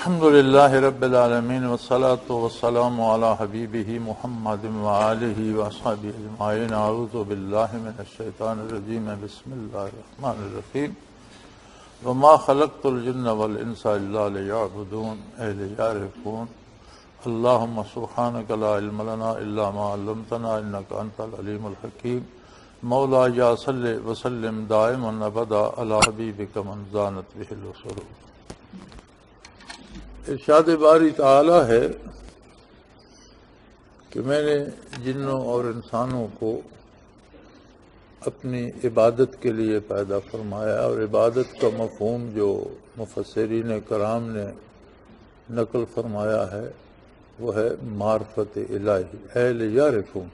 الحمد للہ رب العالمین والصلاة والسلام علی حبیبہ محمد وآلہ وصحبہ اجمعین۔ اعوذ باللہ من الشیطان الرجیم، بسم اللہ الرحمن الرحیم۔ وما خلقت الجن والانس الا لیعبدون اے لیعرفون۔ اللہم سبحانک لا علم لنا الا ما علمتنا انک انت العلیم الحکیم۔ مولا یا صلی وسلم دائما ابدا علی حبیبک من زانت بہ السرور۔ ارشاد باری تعالی ہے کہ میں نے جنوں اور انسانوں کو اپنی عبادت کے لیے پیدا فرمایا، اور عبادت کا مفہوم جو مفسرین کرام نے نقل فرمایا ہے وہ ہے معرفت الہی، اے لیعرفون۔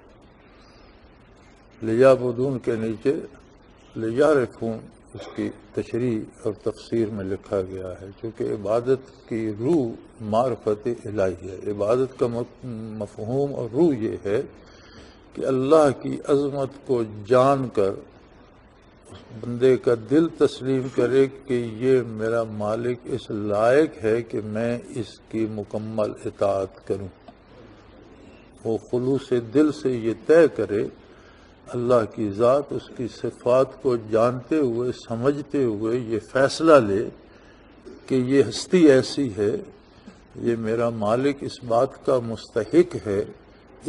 لیعبدون کے نیچے لیعرفون اس کی تشریح اور تفسیر میں لکھا گیا ہے، چونکہ عبادت کی روح معرفت الہی ہے۔ عبادت کا مفہوم اور روح یہ ہے کہ اللہ کی عظمت کو جان کر اس بندے کا دل تسلیم کرے کہ یہ میرا مالک اس لائق ہے کہ میں اس کی مکمل اطاعت کروں۔ وہ خلوص دل سے یہ طے کرے، اللہ کی ذات، اس کی صفات کو جانتے ہوئے سمجھتے ہوئے یہ فیصلہ لے کہ یہ ہستی ایسی ہے، یہ میرا مالک اس بات کا مستحق ہے،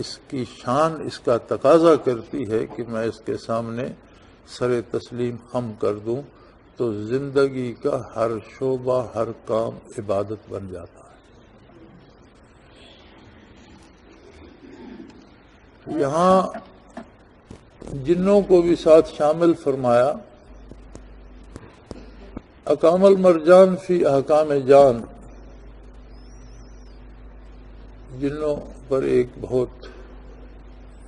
اس کی شان اس کا تقاضا کرتی ہے کہ میں اس کے سامنے سر تسلیم خم کر دوں، تو زندگی کا ہر شعبہ ہر کام عبادت بن جاتا ہے۔ یہاں جنوں کو بھی ساتھ شامل فرمایا۔ اقام المرجان فی احکام جان، جنوں پر ایک بہت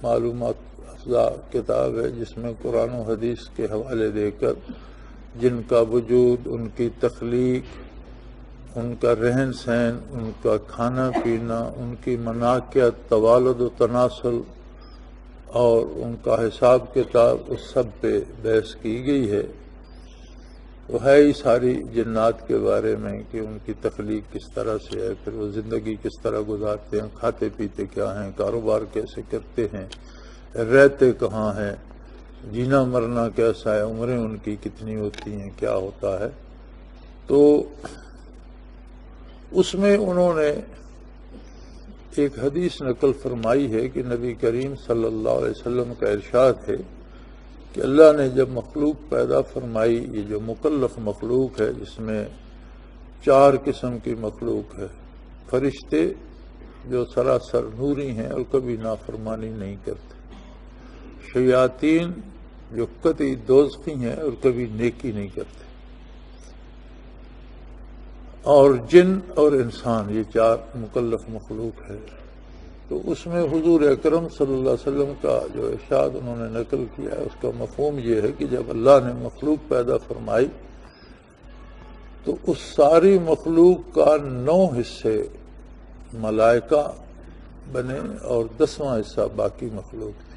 معلومات افزا کتاب ہے جس میں قرآن و حدیث کے حوالے دے کر جن کا وجود، ان کی تخلیق، ان کا رہن سہن، ان کا کھانا پینا، ان کی مناقیت، توالد و تناسل اور ان کا حساب کتاب، اس سب پہ بحث کی گئی ہے۔ وہ ہے ہی ساری جنات کے بارے میں کہ ان کی تخلیق کس طرح سے ہے، پھر وہ زندگی کس طرح گزارتے ہیں، کھاتے پیتے کیا ہیں، کاروبار کیسے کرتے ہیں، رہتے کہاں ہیں، جینا مرنا کیسا ہے، عمریں ان کی کتنی ہوتی ہیں، کیا ہوتا ہے۔ تو اس میں انہوں نے ایک حدیث نقل فرمائی ہے کہ نبی کریم صلی اللہ علیہ وسلم کا ارشاد ہے کہ اللہ نے جب مخلوق پیدا فرمائی، یہ جو مکلف مخلوق ہے جس میں 4 قسم کی مخلوق ہے، فرشتے جو سراسر نوری ہیں اور کبھی نافرمانی نہیں کرتے، شیاطین جو قطعی دوزخی ہیں اور کبھی نیکی نہیں کرتے، اور جن اور انسان، یہ 4 مکلف مخلوق ہے۔ تو اس میں حضور اکرم صلی اللہ علیہ وسلم کا جو ارشاد انہوں نے نقل کیا ہے، اس کا مفہوم یہ ہے کہ جب اللہ نے مخلوق پیدا فرمائی تو اس ساری مخلوق کا 9 حصے ملائکہ بنے اور 10واں حصہ باقی مخلوق تھی۔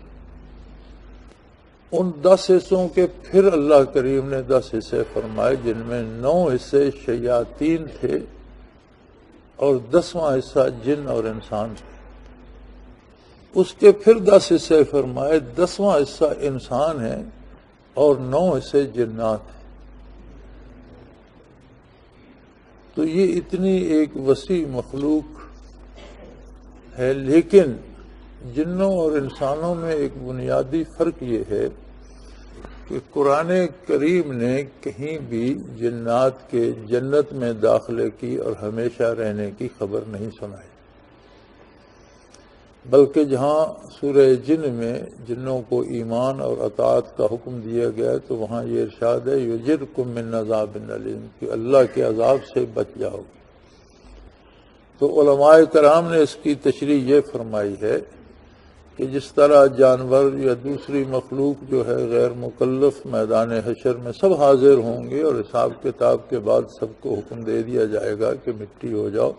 ان 10 حصوں کے پھر اللہ کریم نے 10 حصے فرمائے، جن میں 9 حصے شیاطین تھے اور 10واں حصہ جن اور انسان تھے۔ اس کے پھر 10 حصے فرمائے، 10واں حصہ انسان ہے اور 9 حصے جنات ہیں۔ تو یہ اتنی ایک وسیع مخلوق ہے، لیکن جنوں اور انسانوں میں ایک بنیادی فرق یہ ہے کہ قرآن کریم نے کہیں بھی جنات کے جنت میں داخلے کی اور ہمیشہ رہنے کی خبر نہیں سنائی، بلکہ جہاں سورہ جن میں جنوں کو ایمان اور اطاعت کا حکم دیا گیا تو وہاں یہ ارشاد ہے یجرکم من عذاب علیم، کہ اللہ کے عذاب سے بچ جاؤ گے۔ تو علماء کرام نے اس کی تشریح یہ فرمائی ہے کہ جس طرح جانور یا دوسری مخلوق جو ہے غیر مکلف میدان حشر میں سب حاضر ہوں گے اور حساب کتاب کے بعد سب کو حکم دے دیا جائے گا کہ مٹی ہو جاؤ،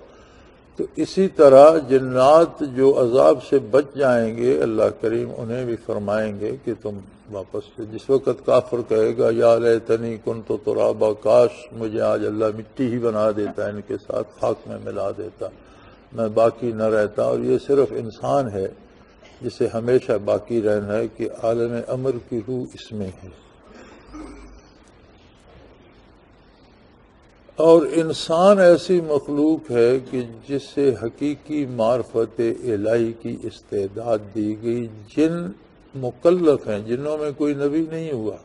تو اسی طرح جنات جو عذاب سے بچ جائیں گے اللہ کریم انہیں بھی فرمائیں گے کہ تم واپس سے، جس وقت کافر کہے گا یا لیتنی کنت ترابا، کاش مجھے آج اللہ مٹی ہی بنا دیتا، ان کے ساتھ خاک میں ملا دیتا، میں باقی نہ رہتا۔ اور یہ صرف انسان ہے جسے ہمیشہ باقی رہنا ہے کہ عالم امر کی روح اس میں ہے۔ اور انسان ایسی مخلوق ہے کہ جسے حقیقی معرفت الہی کی استعداد دی گئی۔ جن مکلف ہیں، جنوں میں کوئی نبی نہیں ہوا،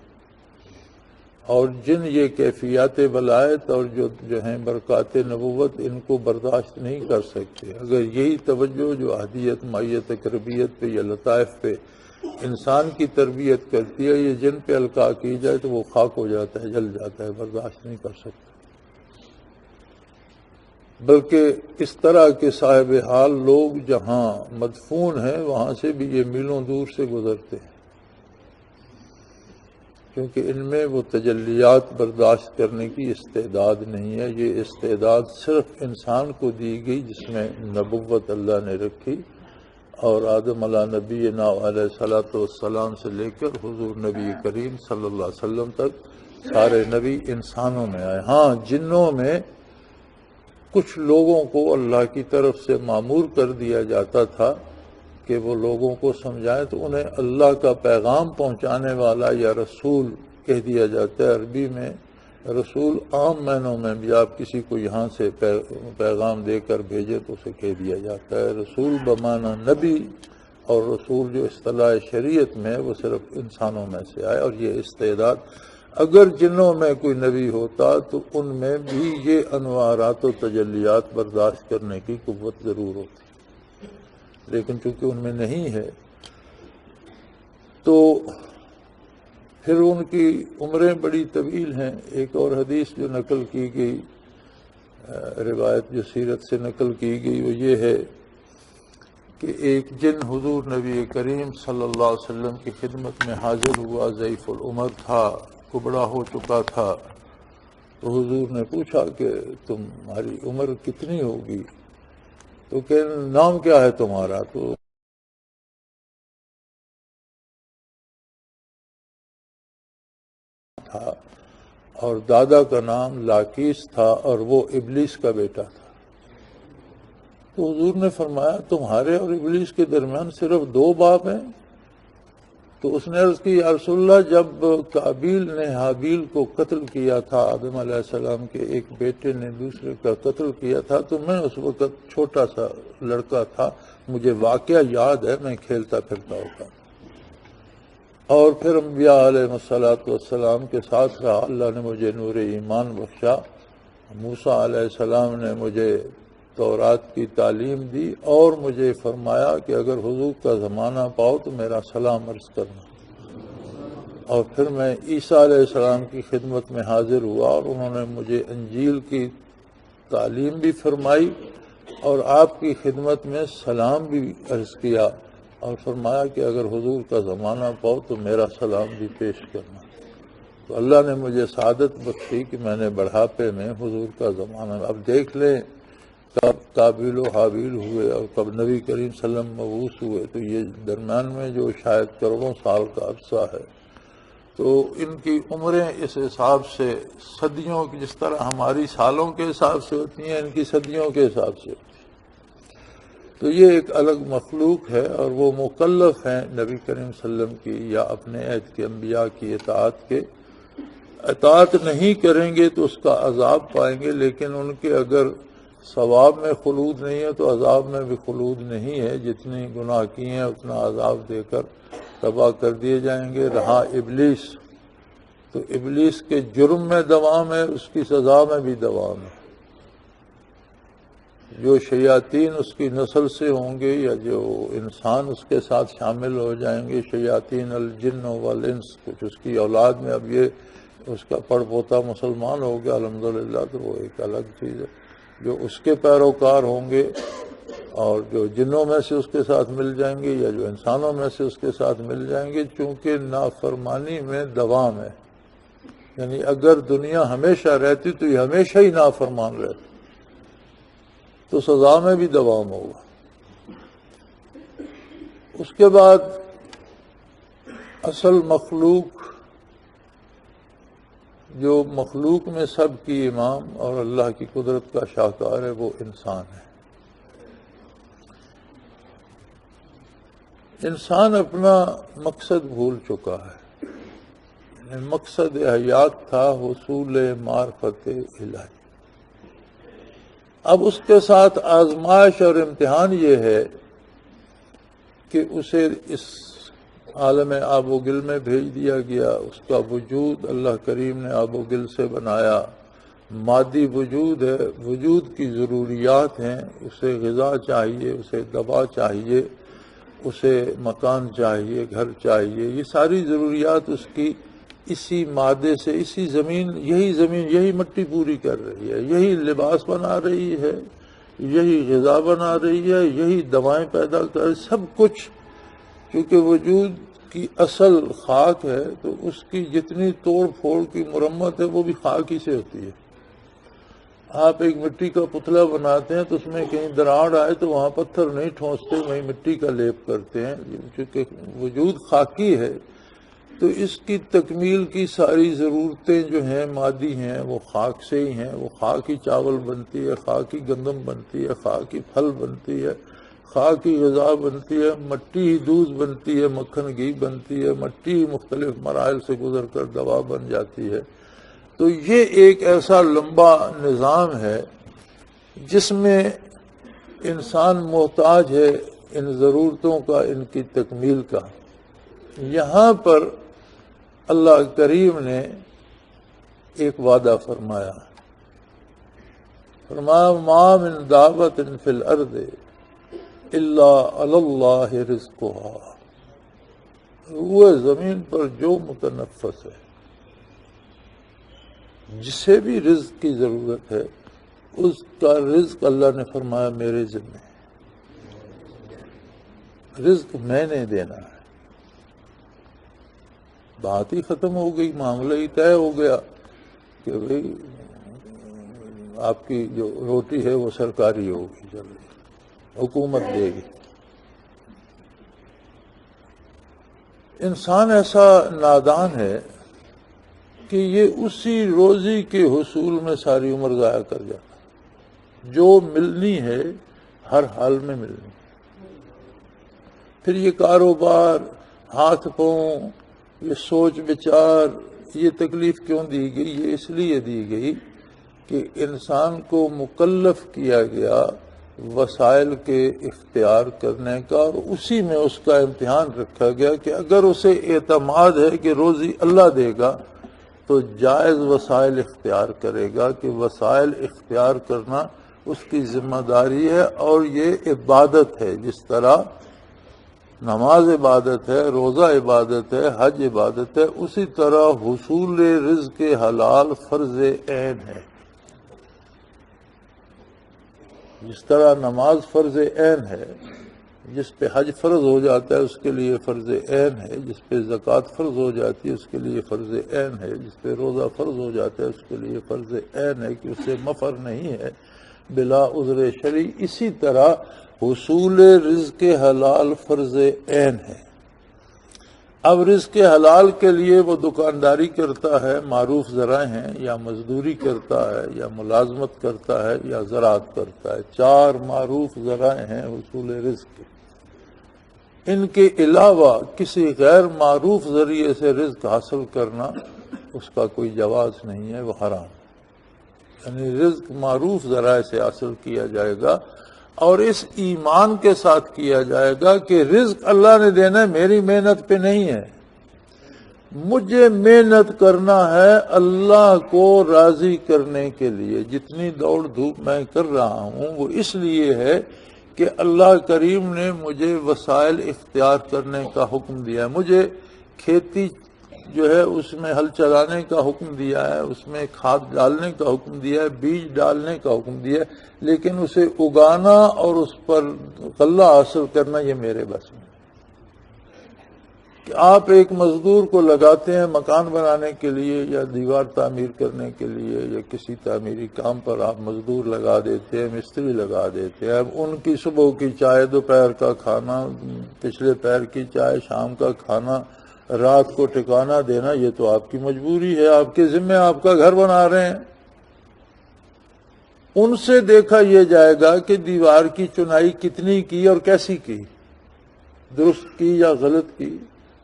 اور جن یہ کیفیات ولایت اور جو ہیں برکات نبوت ان کو برداشت نہیں کر سکتے۔ اگر یہی توجہ جو احدیت، مائیت، قربیت پہ یا لطائف پہ انسان کی تربیت کرتی ہے، یہ جن پہ القاء کی جائے تو وہ خاک ہو جاتا ہے، جل جاتا ہے، برداشت نہیں کر سکتا۔ بلکہ اس طرح کے صاحب حال لوگ جہاں مدفون ہیں وہاں سے بھی یہ میلوں دور سے گزرتے ہیں، کیونکہ ان میں وہ تجلیات برداشت کرنے کی استعداد نہیں ہے۔ یہ استعداد صرف انسان کو دی گئی جس میں نبوت اللہ نے رکھی، اور آدم علیہ نبینا علیہ صلاۃ والسلام سے لے کر حضور نبی کریم صلی اللہ علیہ وسلم تک سارے نبی انسانوں میں آئے۔ ہاں، جنوں میں کچھ لوگوں کو اللہ کی طرف سے مامور کر دیا جاتا تھا کہ وہ لوگوں کو سمجھائیں، تو انہیں اللہ کا پیغام پہنچانے والا یا رسول کہہ دیا جاتا ہے۔ عربی میں رسول عام معنوں میں بھی آپ کسی کو یہاں سے پیغام دے کر بھیجے تو اسے کہہ دیا جاتا ہے رسول بمعنی نبی، اور رسول جو اصطلاح شریعت میں وہ صرف انسانوں میں سے آئے۔ اور یہ استعداد اگر جنوں میں کوئی نبی ہوتا تو ان میں بھی یہ انوارات و تجلیات برداشت کرنے کی قوت ضرور ہوتی، لیکن چونکہ ان میں نہیں ہے تو پھر ان کی عمریں بڑی طویل ہیں۔ ایک اور حدیث جو نقل کی گئی، روایت جو سیرت سے نقل کی گئی، وہ یہ ہے کہ ایک جن حضور نبی کریم صلی اللہ علیہ وسلم کی خدمت میں حاضر ہوا، ضعیف العمر تھا، کبڑا ہو چکا تھا، تو حضور نے پوچھا کہ تمہاری عمر کتنی ہوگی؟ تو کہ نام کیا ہے تمہارا؟ تو تھا، اور دادا کا نام لاکیس تھا، اور وہ ابلیس کا بیٹا تھا۔ تو حضور نے فرمایا تمہارے اور ابلیس کے درمیان صرف 2 باپ ہیں؟ تو اس نے عرض کی یا رسول اللہ، جب قابیل نے حابیل کو قتل کیا تھا، آدم علیہ السلام کے ایک بیٹے نے دوسرے کا قتل کیا تھا، تو میں اس وقت چھوٹا سا لڑکا تھا، مجھے واقعہ یاد ہے، میں کھیلتا پھرتا ہوتا۔ اور پھر انبیاء علیہ الصلوۃ والسلام کے ساتھ رہا، اللہ نے مجھے نور ایمان بخشا، موسیٰ علیہ السلام نے مجھے تورات کی تعلیم دی، اور مجھے فرمایا کہ اگر حضور کا زمانہ پاؤ تو میرا سلام عرض کرنا۔ اور پھر میں عیسیٰ علیہ السلام کی خدمت میں حاضر ہوا، اور انہوں نے مجھے انجیل کی تعلیم بھی فرمائی، اور آپ کی خدمت میں سلام بھی عرض کیا، اور فرمایا کہ اگر حضور کا زمانہ پاؤ تو میرا سلام بھی پیش کرنا۔ تو اللہ نے مجھے سعادت بخشی کہ میں نے بڑھاپے میں حضور کا زمانہ، اب دیکھ لیں کب قابیل و حابیل ہوئے اور کب نبی کریم صلی اللہ علیہ وسلم مبعوث ہوئے، تو یہ درمیان میں جو شاید کروڑوں سال کا عرصہ ہے، تو ان کی عمریں اس حساب سے صدیوں کی، جس طرح ہماری سالوں کے حساب سے ہوتی ہیں، ان کی صدیوں کے حساب سے ہوتی ہیں۔ تو یہ ایک الگ مخلوق ہے، اور وہ مکلف ہیں نبی کریم صلی اللہ علیہ وسلم کی یا اپنے عہد کے انبیاء کی اطاعت کے۔ اطاعت نہیں کریں گے تو اس کا عذاب پائیں گے، لیکن ان کے اگر ثواب میں خلود نہیں ہے تو عذاب میں بھی خلود نہیں ہے، جتنی گناہ کی ہیں اتنا عذاب دے کر تباہ کر دیے جائیں گے۔ رہا ابلیس، تو ابلیس کے جرم میں دوام ہے، اس کی سزا میں بھی دوام ہے۔ جو شیاطین اس کی نسل سے ہوں گے یا جو انسان اس کے ساتھ شامل ہو جائیں گے، شیاطین الجن والانس، کچھ اس کی اولاد میں، اب یہ اس کا پڑ پوتا مسلمان ہو گیا الحمدللہ، تو وہ ایک الگ چیز ہے۔ جو اس کے پیروکار ہوں گے اور جو جنوں میں سے اس کے ساتھ مل جائیں گے یا جو انسانوں میں سے اس کے ساتھ مل جائیں گے، چونکہ نافرمانی میں دوام ہے، یعنی اگر دنیا ہمیشہ رہتی تو یہ ہمیشہ ہی نافرمان رہتی۔ تو سزا میں بھی دوام ہوگا۔ اس کے بعد اصل مخلوق جو مخلوق میں سب کی امام اور اللہ کی قدرت کا شاہکار ہے وہ انسان ہے۔ انسان اپنا مقصد بھول چکا ہے، مقصد حیات تھا حصول معرفت الہی۔ اب اس کے ساتھ آزمائش اور امتحان یہ ہے کہ اسے اس عالم آب و گل میں بھیج دیا گیا۔ اس کا وجود اللہ کریم نے آب و گل سے بنایا، مادی وجود ہے، وجود کی ضروریات ہیں، اسے غذا چاہیے، اسے دوا چاہیے، اسے مکان چاہیے، گھر چاہیے، یہ ساری ضروریات اس کی اسی مادے سے، اسی زمین، یہی مٹی پوری کر رہی ہے، یہی لباس بنا رہی ہے، یہی غذا بنا رہی ہے، یہی دوائیں پیدا کر رہی، سب کچھ۔ کیونکہ وجود کی اصل خاک ہے تو اس کی جتنی توڑ پھوڑ کی مرمت ہے وہ بھی خاک ہی سے ہوتی ہے۔ آپ ایک مٹی کا پتلا بناتے ہیں تو اس میں کہیں دراڑ آئے تو وہاں پتھر نہیں ٹھونستے، وہیں مٹی کا لیپ کرتے ہیں، چونکہ وجود خاکی ہے تو اس کی تکمیل کی ساری ضرورتیں جو ہیں مادی ہیں وہ خاک سے ہی ہیں۔ وہ خاک ہی چاول بنتی ہے، خاک ہی گندم بنتی ہے، خاک ہی پھل بنتی ہے، خاک ہی غذا بنتی ہے، مٹی ہی دودھ بنتی ہے، مکھن گھی بنتی ہے، مٹی ہی مختلف مراحل سے گزر کر دوا بن جاتی ہے۔ تو یہ ایک ایسا لمبا نظام ہے جس میں انسان محتاج ہے ان ضرورتوں کا، ان کی تکمیل کا۔ یہاں پر اللہ کریم نے ایک وعدہ فرمایا، ما من دابۃ فی الارض الا علی اللہ رزقها، وہ زمین پر جو متنفس ہے، جسے بھی رزق کی ضرورت ہے، اس کا رزق اللہ نے فرمایا میرے ذمہ، رزق میں نے دینا ہے۔ بات ہی ختم ہو گئی، معاملہ ہی طے ہو گیا کہ بھئی آپ کی جو روٹی ہے وہ سرکاری ہوگی، چلو حکومت دے گی۔ انسان ایسا نادان ہے کہ یہ اسی روزی کے حصول میں ساری عمر ضائع کر جاتا، جو ملنی ہے ہر حال میں ملنی۔ پھر یہ کاروبار، ہاتھ پاؤں، یہ سوچ بچار، یہ تکلیف کیوں دی گئی؟ یہ اس لیے دی گئی کہ انسان کو مکلف کیا گیا وسائل کے اختیار کرنے کا، اور اسی میں اس کا امتحان رکھا گیا کہ اگر اسے اعتماد ہے کہ روزی اللہ دے گا تو جائز وسائل اختیار کرے گا، کہ وسائل اختیار کرنا اس کی ذمہ داری ہے، اور یہ عبادت ہے۔ جس طرح نماز عبادت ہے، روزہ عبادت ہے، حج عبادت ہے، اسی طرح حصول رزق حلال فرض عین ہے۔ جس طرح نماز فرض عین ہے، جس پہ حج فرض ہو جاتا ہے اس کے لیے فرض عین ہے، جس پہ زکوٰۃ فرض ہو جاتی ہے اس کے لیے فرض عین ہے، جس پہ روزہ فرض ہو جاتا ہے اس کے لیے فرض عین ہے کہ اس سے مفر نہیں ہے بلا عذر شرعی، اسی طرح حصول رزق حلال فرض عین ہے۔ اب رزق حلال کے لیے وہ دکانداری کرتا ہے، معروف ذرائع ہیں، یا مزدوری کرتا ہے، یا ملازمت کرتا ہے، یا زراعت کرتا ہے۔ 4 معروف ذرائع ہیں حصول رزق کے۔ ان کے علاوہ کسی غیر معروف ذریعے سے رزق حاصل کرنا اس کا کوئی جواز نہیں ہے، وہ حرام۔ یعنی رزق معروف ذرائع سے حاصل کیا جائے گا، اور اس ایمان کے ساتھ کیا جائے گا کہ رزق اللہ نے دینا ہے، میری محنت پہ نہیں ہے، مجھے محنت کرنا ہے اللہ کو راضی کرنے کے لیے۔ جتنی دوڑ دھوپ میں کر رہا ہوں وہ اس لیے ہے کہ اللہ کریم نے مجھے وسائل اختیار کرنے کا حکم دیا ہے، مجھے کھیتی جو ہے اس میں ہل چلانے کا حکم دیا ہے، اس میں کھاد ڈالنے کا حکم دیا ہے، بیج ڈالنے کا حکم دیا ہے، لیکن اسے اگانا اور اس پر غلہ حاصل کرنا یہ میرے بس میں۔ کہ آپ ایک مزدور کو لگاتے ہیں مکان بنانے کے لیے یا دیوار تعمیر کرنے کے لیے یا کسی تعمیری کام پر آپ مزدور لگا دیتے ہیں، مستری لگا دیتے ہیں، اب ان کی صبح کی چائے، دوپہر کا کھانا، پچھلے پہر کی چائے، شام کا کھانا، رات کو ٹھکانہ دینا، یہ تو آپ کی مجبوری ہے، آپ کے ذمہ آپ کا گھر بنا رہے ہیں۔ ان سے دیکھا یہ جائے گا کہ دیوار کی چنائی کتنی کی اور کیسی کی، درست کی یا غلط کی،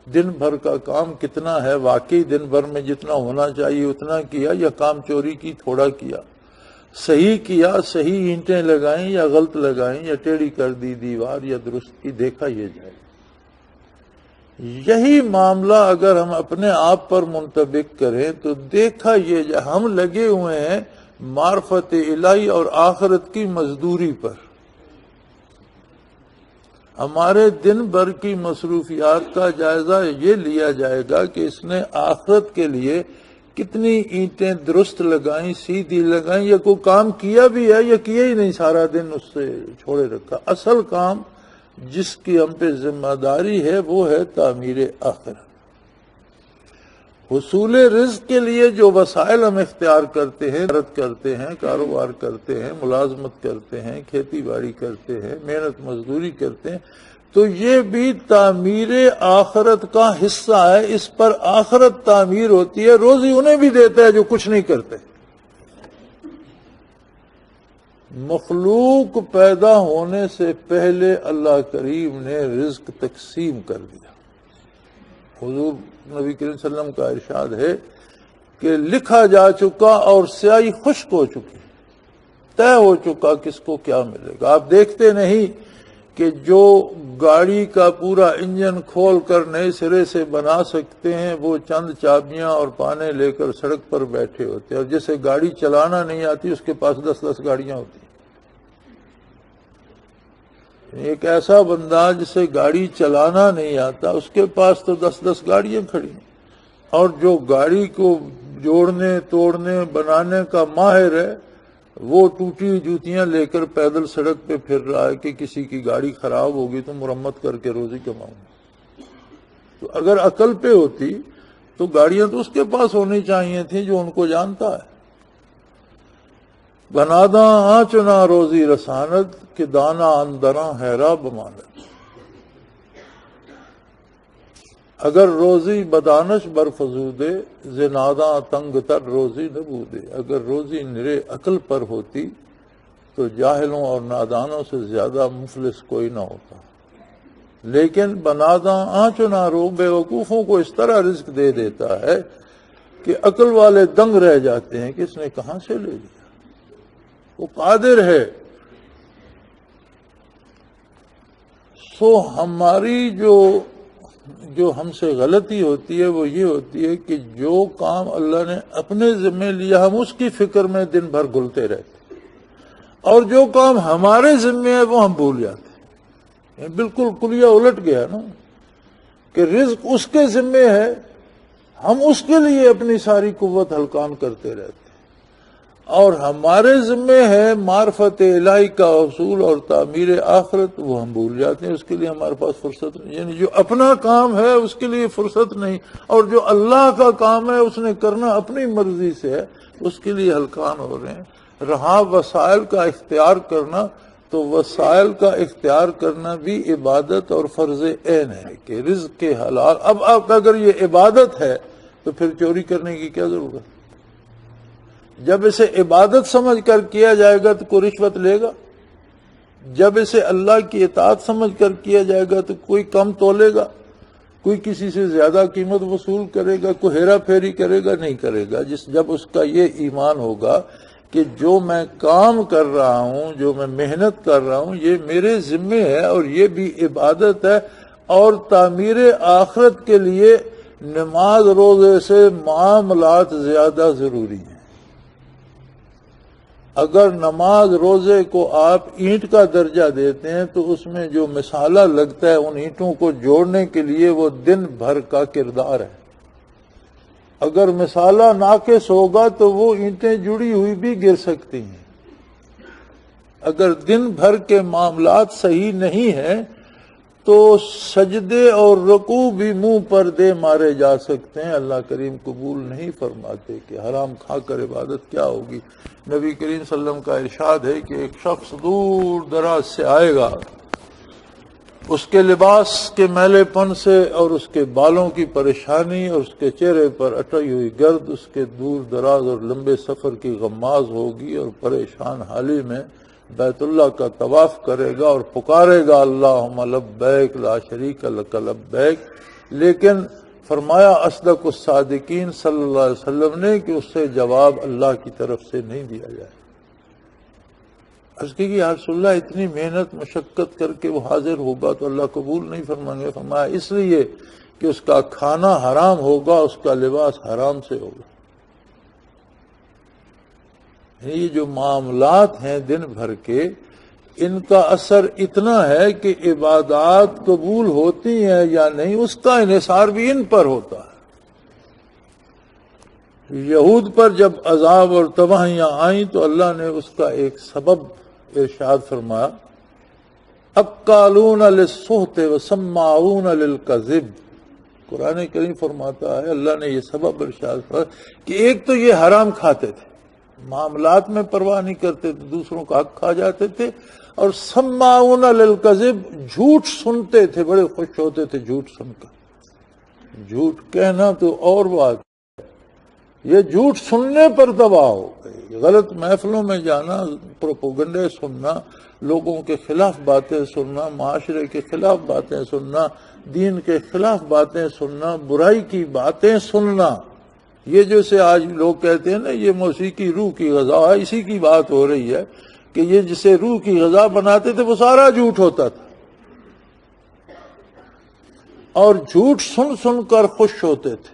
دن بھر کا کام کتنا ہے، واقعی دن بھر میں جتنا ہونا چاہیے اتنا کیا یا کام چوری کی تھوڑا کیا، صحیح کیا، صحیح اینٹیں لگائیں یا غلط لگائیں یا ٹیڑھی کر دی دیوار یا درست کی، دیکھا یہ جائے گا۔ یہی معاملہ اگر ہم اپنے آپ پر منطبق کریں تو دیکھا یہ جائے ہم لگے ہوئے ہیں معرفت الہی اور آخرت کی مزدوری پر۔ ہمارے دن بھر کی مصروفیات کا جائزہ یہ لیا جائے گا کہ اس نے آخرت کے لیے کتنی اینٹیں درست لگائیں، سیدھی لگائیں، یا کوئی کام کیا بھی ہے یا کیا ہی نہیں، سارا دن اس سے چھوڑے رکھا۔ اصل کام جس کی ہم پہ ذمہ داری ہے وہ ہے تعمیر آخرت۔ حصول رزق کے لیے جو وسائل ہم اختیار کرتے ہیں، تجارت کرتے ہیں، کاروبار کرتے ہیں، ملازمت کرتے ہیں، کھیتی باڑی کرتے ہیں، محنت مزدوری کرتے ہیں، تو یہ بھی تعمیر آخرت کا حصہ ہے۔ اس پر آخرت تعمیر ہوتی ہے، روزی انہیں بھی دیتا ہے جو کچھ نہیں کرتے۔ مخلوق پیدا ہونے سے پہلے اللہ کریم نے رزق تقسیم کر دیا۔ حضور نبی کریم صلی اللہ علیہ وسلم کا ارشاد ہے کہ لکھا جا چکا اور سیاہی خشک ہو چکی، طے ہو چکا کس کو کیا ملے گا۔ آپ دیکھتے نہیں کہ جو گاڑی کا پورا انجن کھول کر نئے سرے سے بنا سکتے ہیں وہ چند چابیاں اور پانے لے کر سڑک پر بیٹھے ہوتے ہیں، اور جسے گاڑی چلانا نہیں آتی اس کے پاس 10 گاڑیاں ہوتی ہیں۔ ایک ایسا بندہ جسے گاڑی چلانا نہیں آتا اس کے پاس تو 10 گاڑیاں کھڑی ہیں، اور جو گاڑی کو جوڑنے توڑنے بنانے کا ماہر ہے وہ ٹوٹی ہوئی جوتیاں لے کر پیدل سڑک پہ پھر رہا ہے کہ کسی کی گاڑی خراب ہوگی تو مرمت کر کے روزی کماؤں گا۔ تو اگر عقل پہ ہوتی تو گاڑیاں تو اس کے پاس ہونی چاہیے تھیں جو ان کو جانتا ہے۔ بناداں آنچنا روزی رساند کہ دانا اندراں حیرا بماند۔ اگر روزی بدانش برفزودے زناداں تنگ تر روزی نبودے۔ اگر روزی نرے عقل پر ہوتی تو جاہلوں اور نادانوں سے زیادہ مفلس کوئی نہ ہوتا، لیکن بناداں آنچنا رو بے وقوفوں کو اس طرح رزق دے دیتا ہے کہ عقل والے دنگ رہ جاتے ہیں کہ اس نے کہاں سے لے لیا۔ وہ قادر ہے۔ سو ہماری جو ہم سے غلطی ہوتی ہے وہ یہ ہوتی ہے کہ جو کام اللہ نے اپنے ذمہ لیا ہم اس کی فکر میں دن بھر گھلتے رہتے ہیں، اور جو کام ہمارے ذمہ ہے وہ ہم بھول جاتے ہیں۔ بالکل کلیہ الٹ گیا نا کہ رزق اس کے ذمہ ہے، ہم اس کے لیے اپنی ساری قوت ہلکان کرتے رہتے ہیں، اور ہمارے ذمہ ہے معرفت الہی کا حصول اور تعمیر آخرت، وہ ہم بھول جاتے ہیں، اس کے لیے ہمارے پاس فرصت نہیں۔ یعنی جو اپنا کام ہے اس کے لیے فرصت نہیں، اور جو اللہ کا کام ہے اس نے کرنا اپنی مرضی سے ہے، اس کے لیے ہلکان ہو رہے ہیں۔ رہا وسائل کا اختیار کرنا، تو وسائل کا اختیار کرنا بھی عبادت اور فرض عین ہے کہ رزق کے حلال۔ اب اگر یہ عبادت ہے تو پھر چوری کرنے کی کیا ضرورت؟ جب اسے عبادت سمجھ کر کیا جائے گا تو کوئی رشوت لے گا، جب اسے اللہ کی اطاعت سمجھ کر کیا جائے گا تو کوئی کم تولے گا، کوئی کسی سے زیادہ قیمت وصول کرے گا، کوئی ہیرا پھیری کرے گا، نہیں کرے گا۔ جب اس کا یہ ایمان ہوگا کہ جو میں کام کر رہا ہوں، جو میں محنت کر رہا ہوں، یہ میرے ذمہ ہے اور یہ بھی عبادت ہے، اور تعمیر آخرت کے لیے نماز روزے سے معاملات زیادہ ضروری ہیں۔ اگر نماز روزے کو آپ اینٹ کا درجہ دیتے ہیں تو اس میں جو مسالہ لگتا ہے ان اینٹوں کو جوڑنے کے لیے وہ دن بھر کا کردار ہے۔ اگر مسالہ ناقص ہوگا تو وہ اینٹیں جڑی ہوئی بھی گر سکتی ہیں۔ اگر دن بھر کے معاملات صحیح نہیں ہیں تو سجدے اور رکوع بھی منہ پر دے مارے جا سکتے ہیں، اللہ کریم قبول نہیں فرماتے کہ حرام کھا کر عبادت کیا ہوگی۔ نبی کریم صلی اللہ علیہ وسلم کا ارشاد ہے کہ ایک شخص دور دراز سے آئے گا، اس کے لباس کے میلے پن سے اور اس کے بالوں کی پریشانی اور اس کے چہرے پر اٹی ہوئی گرد اس کے دور دراز اور لمبے سفر کی غماز ہوگی، اور پریشان حالی میں بیت اللہ کا طواف کرے گا اور پکارے گا اللہم لبیک لا شریک لک لبیک، لیکن فرمایا اصدق الصادقین صلی اللہ علیہ وسلم نے کہ اس سے جواب اللہ کی طرف سے نہیں دیا جائے۔ عرض کی کہ یا رسول اللہ اتنی محنت مشقت کر کے وہ حاضر ہوگا تو اللہ قبول نہیں فرمائیں گے؟ فرمایا اس لیے کہ اس کا کھانا حرام ہوگا، اس کا لباس حرام سے ہوگا۔ یہ جو معاملات ہیں دن بھر کے، ان کا اثر اتنا ہے کہ عبادات قبول ہوتی ہیں یا نہیں اس کا انحصار بھی ان پر ہوتا ہے۔ یہود پر جب عذاب اور تباہیاں آئیں تو اللہ نے اس کا ایک سبب ارشاد فرمایا، اکالون للسحت وسماعون للکذب۔ قرآن کریم فرماتا ہے، اللہ نے یہ سبب ارشاد فرمایا کہ ایک تو یہ حرام کھاتے تھے، معاملات میں پرواہ نہیں کرتے تھے، دوسروں کا حق کھا جاتے تھے، اور سماعون للکذب، جھوٹ سنتے تھے، بڑے خوش ہوتے تھے جھوٹ سن کر۔ جھوٹ کہنا تو اور بات، یہ جھوٹ سننے پر تباہ ہو گئی۔ غلط محفلوں میں جانا، پروپیگنڈے سننا، لوگوں کے خلاف باتیں سننا، معاشرے کے خلاف باتیں سننا، دین کے خلاف باتیں سننا، برائی کی باتیں سننا، یہ جیسے آج لوگ کہتے ہیں نا یہ موسیقی روح کی غذا ہے، اسی کی بات ہو رہی ہے کہ یہ جسے روح کی غذا بناتے تھے وہ سارا جھوٹ ہوتا تھا، اور جھوٹ سن سن کر خوش ہوتے تھے۔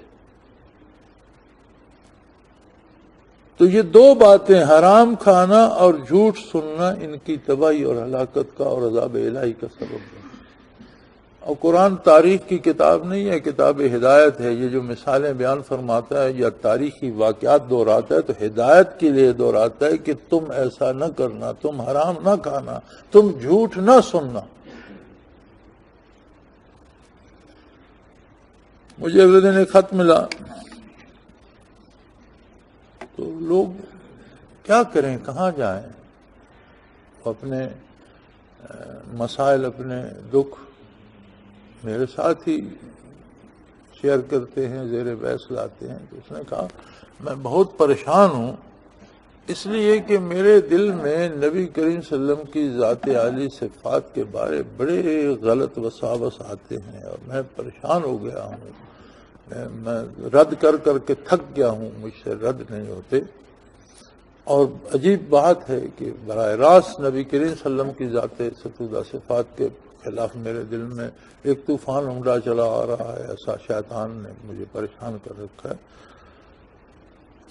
تو یہ دو باتیں، حرام کھانا اور جھوٹ سننا، ان کی تباہی اور ہلاکت کا اور عذاب الہی کا سبب ہے۔ اور قرآن تاریخ کی کتاب نہیں ہے، کتاب ہدایت ہے۔ یہ جو مثالیں بیان فرماتا ہے یا تاریخی واقعات دہراتا ہے تو ہدایت کے لیے دہراتا ہے کہ تم ایسا نہ کرنا، تم حرام نہ کھانا، تم جھوٹ نہ سننا۔ مجھے اگلے دن ایک خط ملا، تو لوگ کیا کریں، کہاں جائیں، اپنے مسائل، اپنے دکھ میرے ساتھ ہی شیئر کرتے ہیں، زیر بحث لاتے ہیں۔ تو اس نے کہا میں بہت پریشان ہوں، اس لیے کہ میرے دل میں نبی کریم صلی اللہ علیہ وسلم کی ذات عالی صفات کے بارے بڑے غلط وساوس آتے ہیں، اور میں پریشان ہو گیا ہوں، میں رد کر کر کے تھک گیا ہوں، مجھ سے رد نہیں ہوتے۔ اور عجیب بات ہے کہ براہ راست نبی کریم صلی اللہ علیہ وسلم کی ذات ستودہ صفات کے خلاف میرے دل میں ایک طوفان عمدہ چلا آ رہا ہے، ایسا شیطان نے مجھے پریشان کر رکھا ہے۔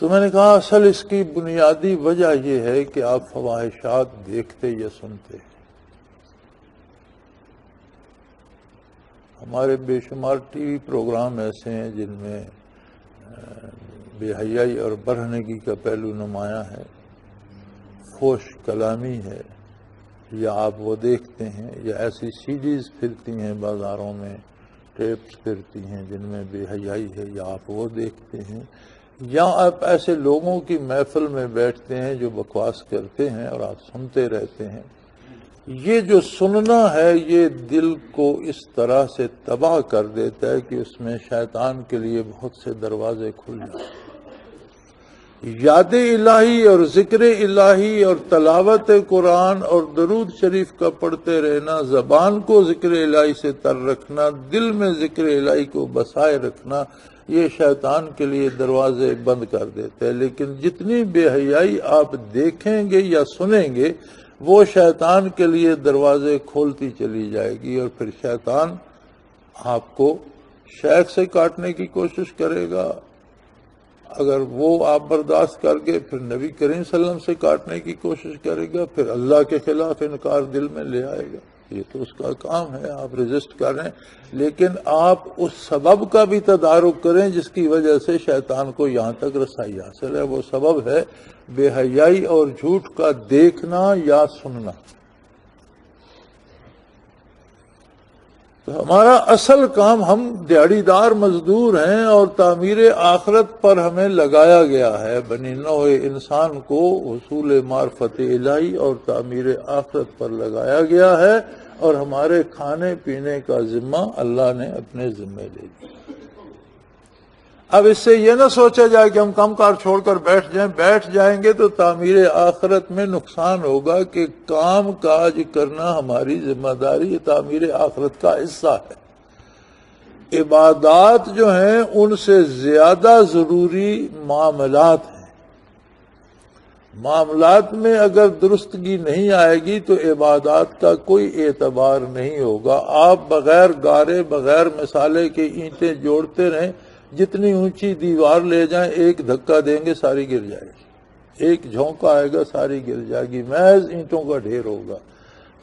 تو میں نے کہا اصل اس کی بنیادی وجہ یہ ہے کہ آپ فواحشات دیکھتے یا سنتے ہیں۔ ہمارے بے شمار ٹی وی پروگرام ایسے ہیں جن میں بے حیائی اور برہنگی کا پہلو نمایاں ہے، فحش کلامی ہے، یا آپ وہ دیکھتے ہیں، یا ایسی سیڈیز پھرتی ہیں بازاروں میں، ٹیپس پھرتی ہیں جن میں بے حیائی ہے، یا آپ وہ دیکھتے ہیں، یا آپ ایسے لوگوں کی محفل میں بیٹھتے ہیں جو بکواس کرتے ہیں اور آپ سنتے رہتے ہیں۔ یہ جو سننا ہے یہ دل کو اس طرح سے تباہ کر دیتا ہے کہ اس میں شیطان کے لیے بہت سے دروازے کھل جاتے ہیں۔ یاد الہی اور ذکر الہی اور تلاوت قرآن اور درود شریف کا پڑھتے رہنا، زبان کو ذکر الہی سے تر رکھنا، دل میں ذکر الہی کو بسائے رکھنا، یہ شیطان کے لیے دروازے بند کر دیتے ہیں۔ لیکن جتنی بے حیائی آپ دیکھیں گے یا سنیں گے وہ شیطان کے لیے دروازے کھولتی چلی جائے گی، اور پھر شیطان آپ کو شیخ سے کاٹنے کی کوشش کرے گا، اگر وہ آپ برداشت کر کے پھر نبی کریم صلی اللہ علیہ وسلم سے کاٹنے کی کوشش کرے گا، پھر اللہ کے خلاف انکار دل میں لے آئے گا۔ یہ تو اس کا کام ہے، آپ ریزسٹ کریں، لیکن آپ اس سبب کا بھی تدارک کریں جس کی وجہ سے شیطان کو یہاں تک رسائی حاصل ہے۔ وہ سبب ہے بے حیائی اور جھوٹ کا دیکھنا یا سننا۔ تو ہمارا اصل کام، ہم دیہڑی دار مزدور ہیں اور تعمیر آخرت پر ہمیں لگایا گیا ہے، بنی نوع انسان کو حصول معرفت الہی اور تعمیر آخرت پر لگایا گیا ہے، اور ہمارے کھانے پینے کا ذمہ اللہ نے اپنے ذمے لے لیا۔ اب اس سے یہ نہ سوچا جائے کہ ہم کام کار چھوڑ کر بیٹھ جائیں گے تو تعمیر آخرت میں نقصان ہوگا، کہ کام کاج کرنا ہماری ذمہ داری، تعمیر آخرت کا حصہ ہے۔ عبادات جو ہیں ان سے زیادہ ضروری معاملات ہیں۔ معاملات میں اگر درستگی نہیں آئے گی تو عبادات کا کوئی اعتبار نہیں ہوگا۔ آپ بغیر گارے، بغیر مسالے کے اینٹیں جوڑتے رہیں، جتنی اونچی دیوار لے جائیں، ایک دھکا دیں گے ساری گر جائے گی، ایک جھونکا آئے گا ساری گر جائے گی، محض اینٹوں کا ڈھیر ہوگا۔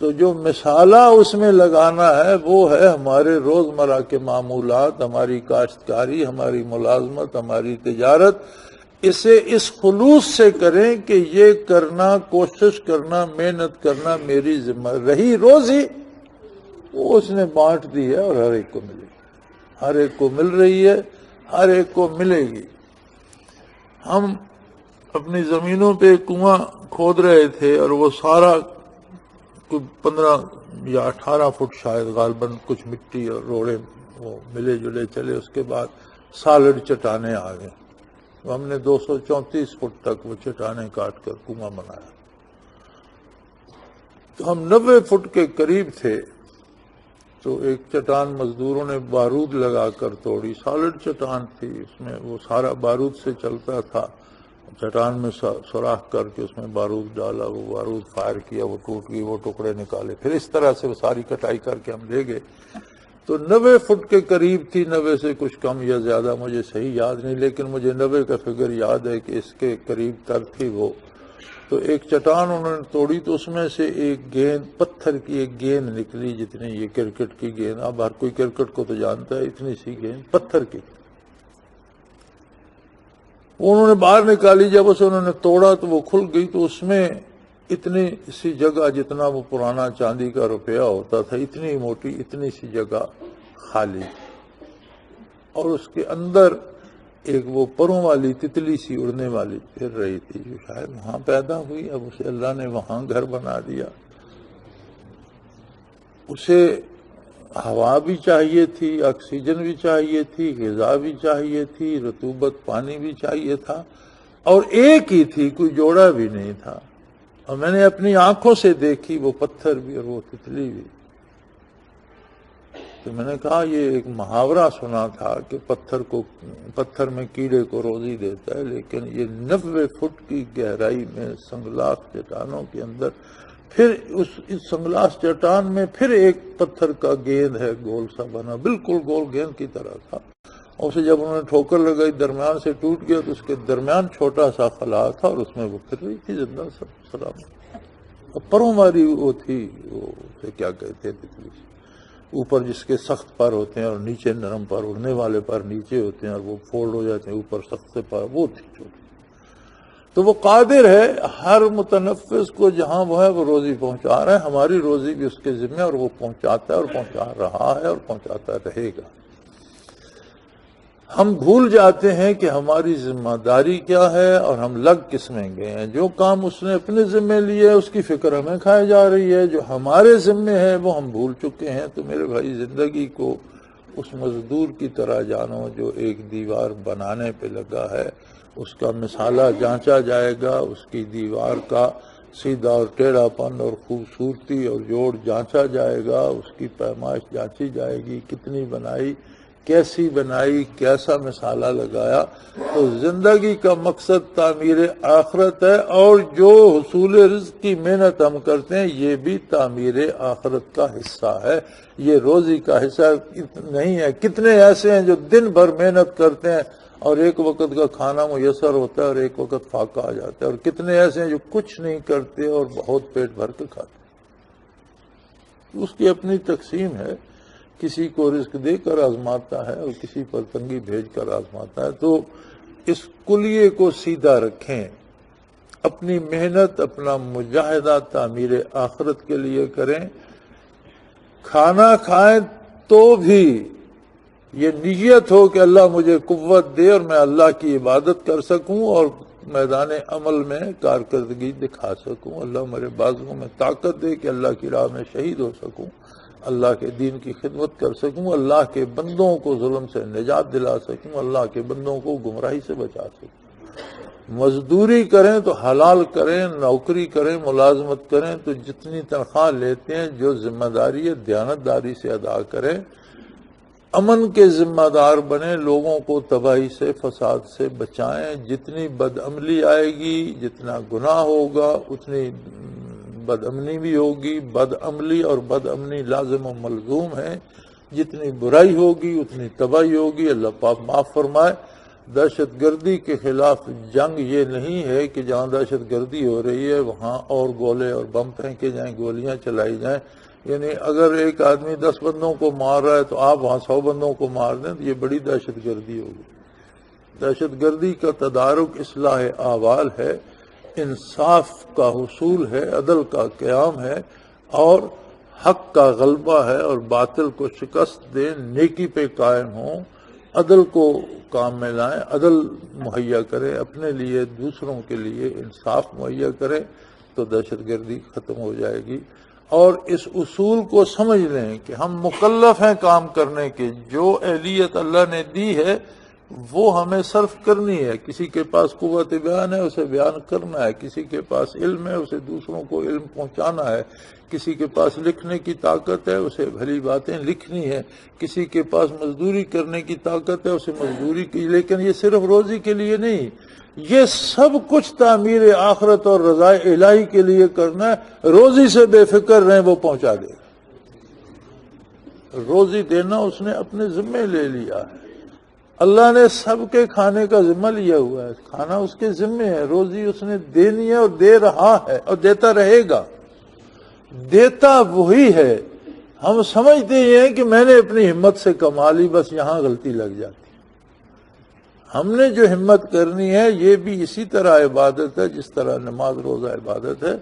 تو جو مسالہ اس میں لگانا ہے وہ ہے ہمارے روزمرہ کے معمولات، ہماری کاشتکاری، ہماری ملازمت، ہماری تجارت۔ اسے اس خلوص سے کریں کہ یہ کرنا، کوشش کرنا، محنت کرنا میری ذمہ رہی۔ روزی وہ اس نے بانٹ دی ہے اور ہر ایک کو ملے گی، ہر ایک کو مل رہی ہے، ہر ایک کو ملے گی۔ ہم اپنی زمینوں پہ کنواں کھود رہے تھے اور وہ سارا 15 یا 18 فٹ شاید غالباً کچھ مٹی اور روڑے وہ ملے جلے چلے، اس کے بعد سالڈ چٹانیں آ گئیں، ہم نے 234 فٹ تک وہ چٹانیں کاٹ کر کنواں بنایا۔ تو ہم 90 فٹ کے قریب تھے، تو ایک چٹان مزدوروں نے بارود لگا کر توڑی، سالڈ چٹان تھی، اس میں وہ سارا بارود سے چلتا تھا، چٹان میں سوراخ کر کے اس میں بارود ڈالا، وہ بارود فائر کیا، وہ ٹوٹ گئی، وہ ٹکڑے نکالے، پھر اس طرح سے وہ ساری کٹائی کر کے ہم لے گئے۔ تو 90 فٹ کے قریب تھی، 90 سے کچھ کم یا زیادہ مجھے صحیح یاد نہیں، لیکن مجھے 90 کا فگر یاد ہے کہ اس کے قریب تر تھی وہ۔ تو ایک چٹان انہوں نے توڑی تو اس میں سے ایک گیند، پتھر کی ایک گیند نکلی، جتنی یہ کرکٹ کی گیند، اب ہر کوئی کرکٹ کو تو جانتا ہے، اتنی سی گیند پتھر کی، وہ انہوں نے باہر نکالی۔ جب اسے انہوں نے توڑا تو وہ کھل گئی، تو اس میں اتنی سی جگہ، جتنا وہ پرانا چاندی کا روپیہ ہوتا تھا، اتنی موٹی، اتنی سی جگہ خالی، اور اس کے اندر ایک وہ پروں والی تتلی سی اڑنے والی پھر رہی تھی، جو شاید وہاں پیدا ہوئی، اب اسے اللہ نے وہاں گھر بنا دیا۔ اسے ہوا بھی چاہیے تھی، آکسیجن بھی چاہیے تھی، غذا بھی چاہیے تھی، رطوبت پانی بھی چاہیے تھا، اور ایک ہی تھی، کوئی جوڑا بھی نہیں تھا۔ اور میں نے اپنی آنکھوں سے دیکھی، وہ پتھر بھی اور وہ تتلی بھی۔ تو میں نے کہا یہ ایک محاورہ سنا تھا کہ پتھر میں کیڑے کو روزی دیتا ہے، لیکن یہ 90 فٹ کی گہرائی میں سنگلاخ چٹانوں کے اندر، پھر اس سنگلاخ چٹان میں پھر ایک پتھر کا گیند ہے، گول سا بنا، بالکل گول گیند کی طرح تھا، اور اسے جب انہوں نے ٹھوکر لگائی درمیان سے ٹوٹ گیا، تو اس کے درمیان چھوٹا سا خلا تھا اور اس میں وہ پھر رہی تھی زندہ سلام۔ پروں والی وہ تھی، وہ اسے کیا کہتے ہیں، تتلی، اوپر جس کے سخت پر ہوتے ہیں اور نیچے نرم پر، اڑنے والے پر نیچے ہوتے ہیں اور وہ فولڈ ہو جاتے ہیں، اوپر سخت سے پر، وہ تھی چھوٹی۔ تو وہ قادر ہے ہر متنفس کو جہاں وہ ہے وہ روزی پہنچا رہا ہے، ہماری روزی بھی اس کے ذمہ، اور وہ پہنچاتا ہے اور پہنچا رہا ہے اور پہنچاتا رہے گا۔ ہم بھول جاتے ہیں کہ ہماری ذمہ داری کیا ہے اور ہم لگ کس میں گئے ہیں۔ جو کام اس نے اپنے ذمہ لیے اس کی فکر ہمیں کھائے جا رہی ہے، جو ہمارے ذمہ ہے وہ ہم بھول چکے ہیں۔ تو میرے بھائی، زندگی کو اس مزدور کی طرح جانو جو ایک دیوار بنانے پہ لگا ہے، اس کا مسالہ جانچا جائے گا، اس کی دیوار کا سیدھا اور ٹیڑھا پن اور خوبصورتی اور جوڑ جانچا جائے گا، اس کی پیمائش جانچی جائے گی، کتنی بنائی، کیسی بنائی، کیسا مسالہ لگایا۔ تو زندگی کا مقصد تعمیر آخرت ہے، اور جو حصول رزق کی محنت ہم کرتے ہیں یہ بھی تعمیر آخرت کا حصہ ہے، یہ روزی کا حصہ نہیں ہے۔ کتنے ایسے ہیں جو دن بھر محنت کرتے ہیں اور ایک وقت کا کھانا میسر ہوتا ہے اور ایک وقت فاقہ آ جاتا ہے، اور کتنے ایسے ہیں جو کچھ نہیں کرتے اور بہت پیٹ بھر کے کھاتے ہیں۔ اس کی اپنی تقسیم ہے، کسی کو رزق دے کر آزماتا ہے اور کسی پر تنگی بھیج کر آزماتا ہے۔ تو اس کلیے کو سیدھا رکھیں، اپنی محنت، اپنا مجاہدہ تعمیر آخرت کے لیے کریں۔ کھانا کھائیں تو بھی یہ نیت ہو کہ اللہ مجھے قوت دے اور میں اللہ کی عبادت کر سکوں اور میدان عمل میں کارکردگی دکھا سکوں، اللہ میرے بازوؤں میں طاقت دے کہ اللہ کی راہ میں شہید ہو سکوں، اللہ کے دین کی خدمت کر سکوں، اللہ کے بندوں کو ظلم سے نجات دلا سکوں، اللہ کے بندوں کو گمراہی سے بچا سکوں۔ مزدوری کریں تو حلال کریں، نوکری کریں، ملازمت کریں تو جتنی تنخواہ لیتے ہیں جو ذمہ داری ہے دیانتداری سے ادا کریں، امن کے ذمہ دار بنیں، لوگوں کو تباہی سے فساد سے بچائیں۔ جتنی بد عملی آئے گی، جتنا گناہ ہوگا، اتنی بد امنی بھی ہوگی۔ بد عملی اور بد امنی لازم و ملزوم ہیں، جتنی برائی ہوگی اتنی تباہی ہوگی۔ اللہ پاک معاف فرمائے۔ دہشت گردی کے خلاف جنگ یہ نہیں ہے کہ جہاں دہشت گردی ہو رہی ہے وہاں اور گولے اور بم پھینکے جائیں، گولیاں چلائی جائیں، یعنی اگر ایک آدمی 10 بندوں کو مار رہا ہے تو آپ وہاں 100 بندوں کو مار دیں تو یہ بڑی دہشت گردی ہوگی۔ دہشت گردی کا تدارک اصلاح احوال ہے، انصاف کا حصول ہے، عدل کا قیام ہے اور حق کا غلبہ ہے اور باطل کو شکست دیں، نیکی پہ قائم ہوں، عدل کو کام میں لائیں، عدل مہیا کریں، اپنے لیے دوسروں کے لیے انصاف مہیا کریں تو دہشت گردی ختم ہو جائے گی۔ اور اس اصول کو سمجھ لیں کہ ہم مکلف ہیں کام کرنے کے، جو اہلیت اللہ نے دی ہے وہ ہمیں صرف کرنی ہے۔ کسی کے پاس قوت بیان ہے اسے بیان کرنا ہے، کسی کے پاس علم ہے اسے دوسروں کو علم پہنچانا ہے، کسی کے پاس لکھنے کی طاقت ہے اسے بھلی باتیں لکھنی ہے، کسی کے پاس مزدوری کرنے کی طاقت ہے اسے مزدوری کی، لیکن یہ صرف روزی کے لیے نہیں، یہ سب کچھ تعمیر آخرت اور رضا الہی کے لیے کرنا ہے۔ روزی سے بے فکر رہیں، وہ پہنچا دے گا۔ روزی دینا اس نے اپنے ذمے لے لیا ہے، اللہ نے سب کے کھانے کا ذمہ لیا ہوا ہے، کھانا اس کے ذمے ہے، روزی اس نے دینی ہے اور دے رہا ہے اور دیتا رہے گا۔ دیتا وہی ہے، ہم سمجھتے ہیں کہ میں نے اپنی ہمت سے کما لی، بس یہاں غلطی لگ جاتی۔ ہم نے جو ہمت کرنی ہے یہ بھی اسی طرح عبادت ہے جس طرح نماز روزہ عبادت ہے۔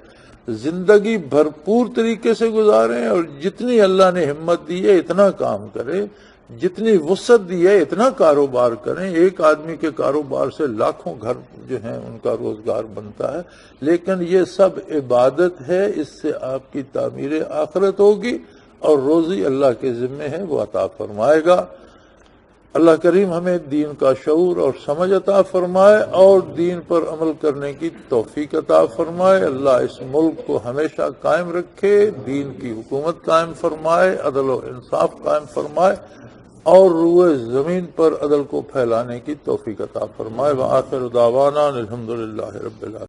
زندگی بھرپور طریقے سے گزاریں اور جتنی اللہ نے ہمت دی ہے اتنا کام کریں، جتنی وسعت دی ہے اتنا کاروبار کریں۔ ایک آدمی کے کاروبار سے لاکھوں گھر جو ہیں ان کا روزگار بنتا ہے، لیکن یہ سب عبادت ہے، اس سے آپ کی تعمیر آخرت ہوگی اور روزی اللہ کے ذمے ہے، وہ عطا فرمائے گا۔ اللہ کریم ہمیں دین کا شعور اور سمجھ عطا فرمائے اور دین پر عمل کرنے کی توفیق عطا فرمائے۔ اللہ اس ملک کو ہمیشہ قائم رکھے، دین کی حکومت قائم فرمائے، عدل و انصاف قائم فرمائے اور روئے زمین پر عدل کو پھیلانے کی توفیق عطا فرمائے۔ وآخر دعوانا الحمدللہ رب العالمین۔